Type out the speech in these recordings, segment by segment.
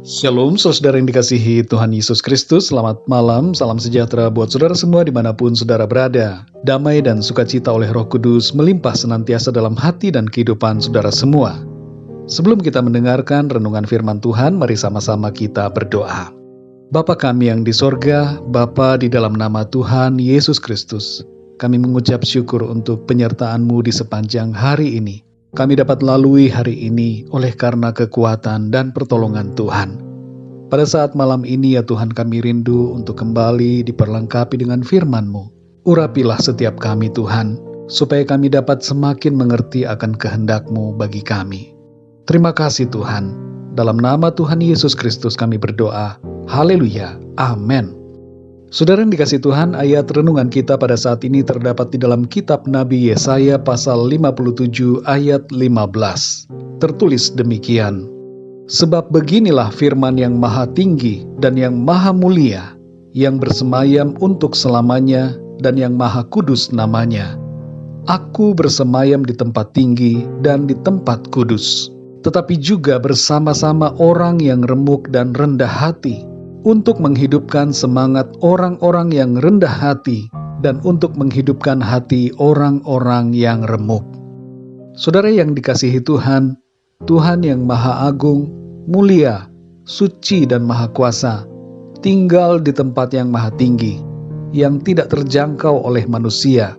Shalom, saudara yang dikasihi Tuhan Yesus Kristus. Selamat malam, salam sejahtera buat saudara semua dimanapun saudara berada. Damai dan sukacita oleh Roh Kudus melimpah senantiasa dalam hati dan kehidupan saudara semua. Sebelum kita mendengarkan renungan firman Tuhan, mari sama-sama kita berdoa. Bapa kami yang di sorga, Bapa di dalam nama Tuhan Yesus Kristus, kami mengucap syukur untuk penyertaan-Mu di sepanjang hari ini. Kami dapat lalui hari ini oleh karena kekuatan dan pertolongan Tuhan. Pada saat malam ini ya Tuhan, kami rindu untuk kembali diperlengkapi dengan firman-Mu. Urapilah setiap kami Tuhan, supaya kami dapat semakin mengerti akan kehendak-Mu bagi kami. Terima kasih Tuhan. Dalam nama Tuhan Yesus Kristus kami berdoa. Haleluya. Amin. Saudara yang dikasih Tuhan, ayat renungan kita pada saat ini terdapat di dalam kitab Nabi Yesaya pasal 57 ayat 15. Tertulis demikian, "Sebab beginilah firman yang maha tinggi dan yang maha mulia, yang bersemayam untuk selamanya dan yang maha kudus namanya. Aku bersemayam di tempat tinggi dan di tempat kudus, tetapi juga bersama-sama orang yang remuk dan rendah hati, untuk menghidupkan semangat orang-orang yang rendah hati dan untuk menghidupkan hati orang-orang yang remuk." Saudara yang dikasihi Tuhan, Tuhan yang Maha Agung, mulia, suci dan maha kuasa, tinggal di tempat yang maha tinggi, yang tidak terjangkau oleh manusia.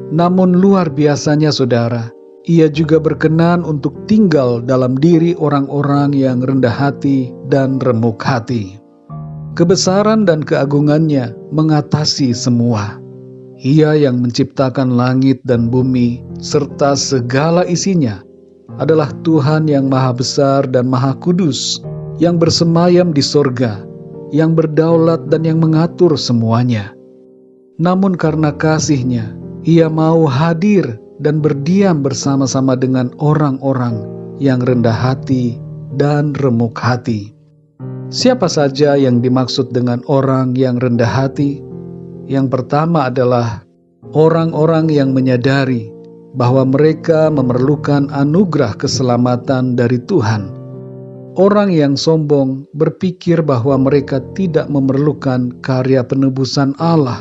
Namun luar biasanya saudara, Ia juga berkenan untuk tinggal dalam diri orang-orang yang rendah hati dan remuk hati. Kebesaran dan keagungannya mengatasi semua. Ia yang menciptakan langit dan bumi serta segala isinya adalah Tuhan yang maha besar dan maha kudus, yang bersemayam di sorga, yang berdaulat dan yang mengatur semuanya. Namun karena kasih-Nya, Ia mau hadir dan berdiam bersama-sama dengan orang-orang yang rendah hati dan remuk hati. Siapa saja yang dimaksud dengan orang yang rendah hati? Yang pertama adalah orang-orang yang menyadari bahwa mereka memerlukan anugerah keselamatan dari Tuhan. Orang yang sombong berpikir bahwa mereka tidak memerlukan karya penebusan Allah,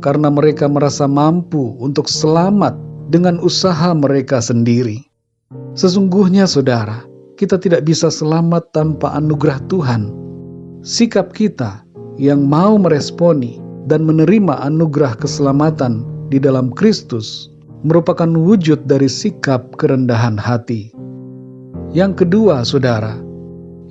karena mereka merasa mampu untuk selamat dengan usaha mereka sendiri. Sesungguhnya saudara, kita tidak bisa selamat tanpa anugerah Tuhan. Sikap kita yang mau meresponi dan menerima anugerah keselamatan di dalam Kristus merupakan wujud dari sikap kerendahan hati. Yang kedua, saudara,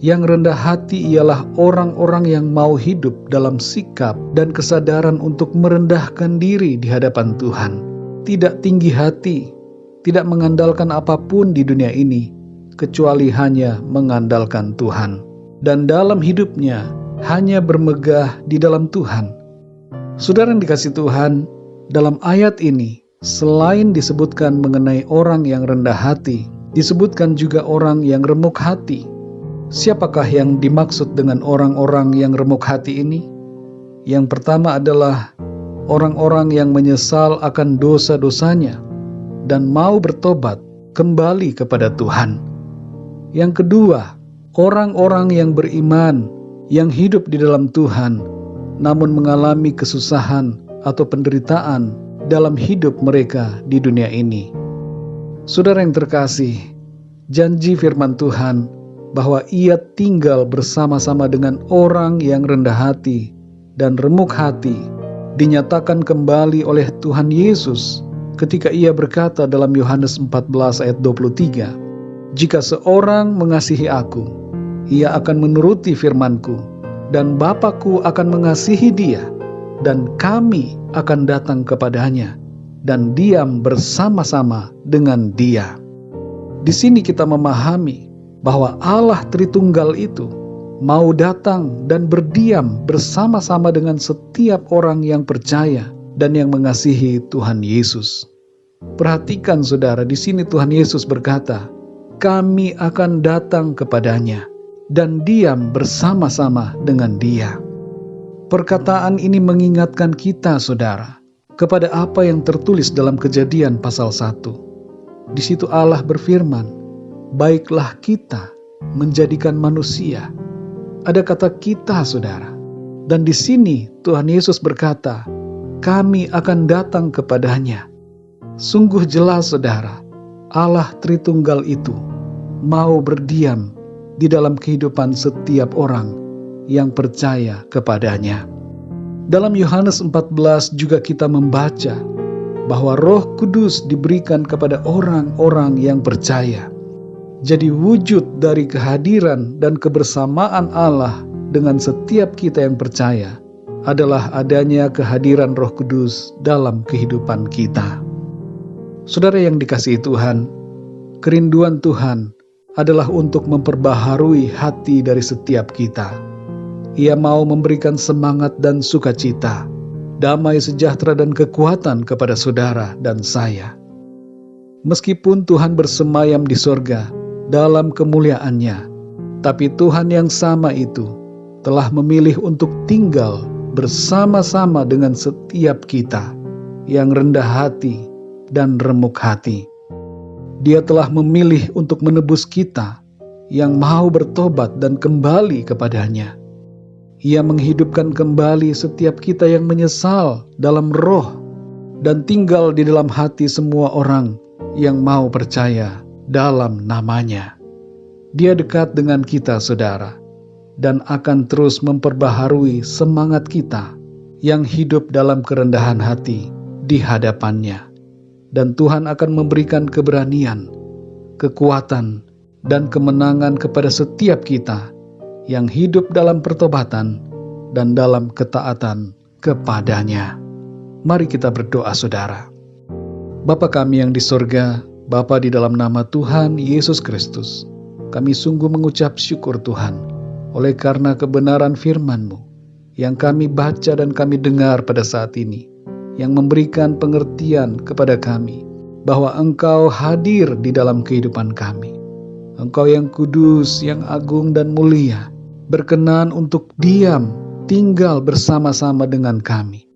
yang rendah hati ialah orang-orang yang mau hidup dalam sikap dan kesadaran untuk merendahkan diri di hadapan Tuhan. Tidak tinggi hati, tidak mengandalkan apapun di dunia ini, kecuali hanya mengandalkan Tuhan. Dan dalam hidupnya hanya bermegah di dalam Tuhan. Saudara yang dikasihi Tuhan, dalam ayat ini selain disebutkan mengenai orang yang rendah hati, disebutkan juga orang yang remuk hati. Siapakah yang dimaksud dengan orang-orang yang remuk hati ini? Yang pertama adalah orang-orang yang menyesal akan dosa-dosanya dan mau bertobat kembali kepada Tuhan. Yang kedua, orang-orang yang beriman, yang hidup di dalam Tuhan, namun mengalami kesusahan atau penderitaan dalam hidup mereka di dunia ini. Saudara yang terkasih, janji firman Tuhan bahwa Ia tinggal bersama-sama dengan orang yang rendah hati dan remuk hati dinyatakan kembali oleh Tuhan Yesus ketika Ia berkata dalam Yohanes 14 ayat 23, "Jika seorang mengasihi Aku, ia akan menuruti firman-Ku, dan Bapa-Ku akan mengasihi dia, dan Kami akan datang kepadanya, dan diam bersama-sama dengan dia." Di sini kita memahami bahwa Allah Tritunggal itu mau datang dan berdiam bersama-sama dengan setiap orang yang percaya dan yang mengasihi Tuhan Yesus. Perhatikan saudara, di sini Tuhan Yesus berkata, "Kami akan datang kepadanya dan diam bersama-sama dengan Dia." Perkataan ini mengingatkan kita, saudara, kepada apa yang tertulis dalam Kejadian pasal 1. Di situ Allah berfirman, "Baiklah kita menjadikan manusia Ada kata kita, saudara. Dan di sini Tuhan Yesus berkata, kami akan datang kepadanya. Sungguh jelas, saudara, Allah Tritunggal itu mau berdiam di dalam kehidupan setiap orang yang percaya kepadanya. Dalam Yohanes 14 juga kita membaca bahwa Roh Kudus diberikan kepada orang-orang yang percaya. Jadi wujud dari kehadiran dan kebersamaan Allah dengan setiap kita yang percaya adalah adanya kehadiran Roh Kudus dalam kehidupan kita. Saudara yang dikasihi Tuhan, kerinduan Tuhan adalah untuk memperbaharui hati dari setiap kita. Ia mau memberikan semangat dan sukacita, damai sejahtera dan kekuatan kepada saudara dan saya. Meskipun Tuhan bersemayam di sorga dalam kemuliaannya, tapi Tuhan yang sama itu telah memilih untuk tinggal bersama-sama dengan setiap kita yang rendah hati dan remuk hati. Dia telah memilih untuk menebus kita yang mau bertobat dan kembali kepadanya. Ia menghidupkan kembali setiap kita yang menyesal dalam roh dan tinggal di dalam hati semua orang yang mau percaya dalam namanya. Dia dekat dengan kita, saudara, dan akan terus memperbaharui semangat kita yang hidup dalam kerendahan hati di hadapannya. Dan Tuhan akan memberikan keberanian, kekuatan, dan kemenangan kepada setiap kita yang hidup dalam pertobatan dan dalam ketaatan kepadanya. Mari kita berdoa, saudara. Bapa kami yang di sorga, Bapa, di dalam nama Tuhan Yesus Kristus, kami sungguh mengucap syukur Tuhan, oleh karena kebenaran firman-Mu yang kami baca dan kami dengar pada saat ini, yang memberikan pengertian kepada kami bahwa Engkau hadir di dalam kehidupan kami. Engkau yang kudus, yang agung dan mulia, berkenan untuk diam, tinggal bersama-sama dengan kami.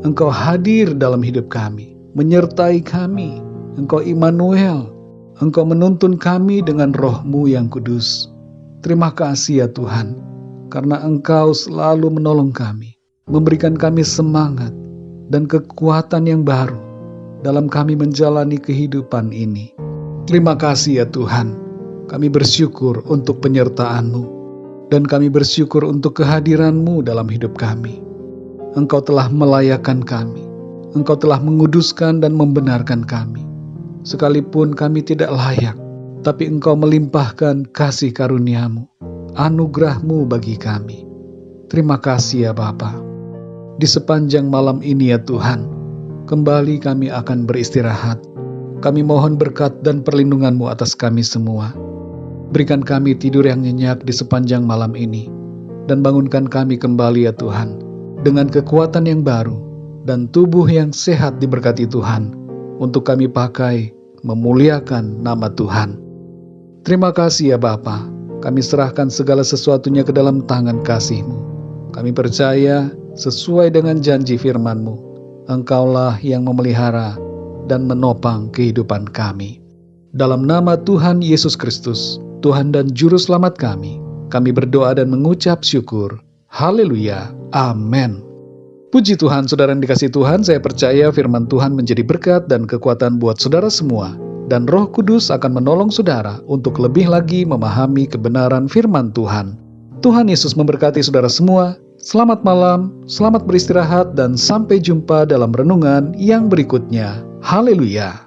Engkau hadir dalam hidup kami, menyertai kami. Engkau Immanuel, Engkau menuntun kami dengan Roh-Mu yang kudus. Terima kasih ya Tuhan, karena Engkau selalu menolong kami, memberikan kami semangat dan kekuatan yang baru dalam kami menjalani kehidupan ini. Terima kasih ya Tuhan, kami bersyukur untuk penyertaan-Mu, dan kami bersyukur untuk kehadiran-Mu dalam hidup kami. Engkau telah melayakkan kami, Engkau telah menguduskan dan membenarkan kami. Sekalipun kami tidak layak, tapi Engkau melimpahkan kasih karunia-Mu, anugerah-Mu bagi kami. Terima kasih ya Bapa. Di sepanjang malam ini ya Tuhan, kembali kami akan beristirahat. Kami mohon berkat dan perlindungan-Mu atas kami semua. Berikan kami tidur yang nyenyak di sepanjang malam ini, dan bangunkan kami kembali ya Tuhan, dengan kekuatan yang baru, dan tubuh yang sehat diberkati Tuhan, untuk kami pakai memuliakan nama Tuhan. Terima kasih ya Bapa, kami serahkan segala sesuatunya ke dalam tangan kasih-Mu. Kami percaya sesuai dengan janji firman-Mu, Engkaulah yang memelihara dan menopang kehidupan kami. Dalam nama Tuhan Yesus Kristus, Tuhan dan Juru Selamat kami berdoa dan mengucap syukur. Haleluya, amin. Puji Tuhan, saudara yang dikasihi Tuhan, saya percaya firman Tuhan menjadi berkat dan kekuatan buat saudara semua, dan Roh Kudus akan menolong saudara untuk lebih lagi memahami kebenaran firman Tuhan. Tuhan Yesus memberkati saudara semua. Selamat malam, selamat beristirahat, dan sampai jumpa dalam renungan yang berikutnya. Haleluya.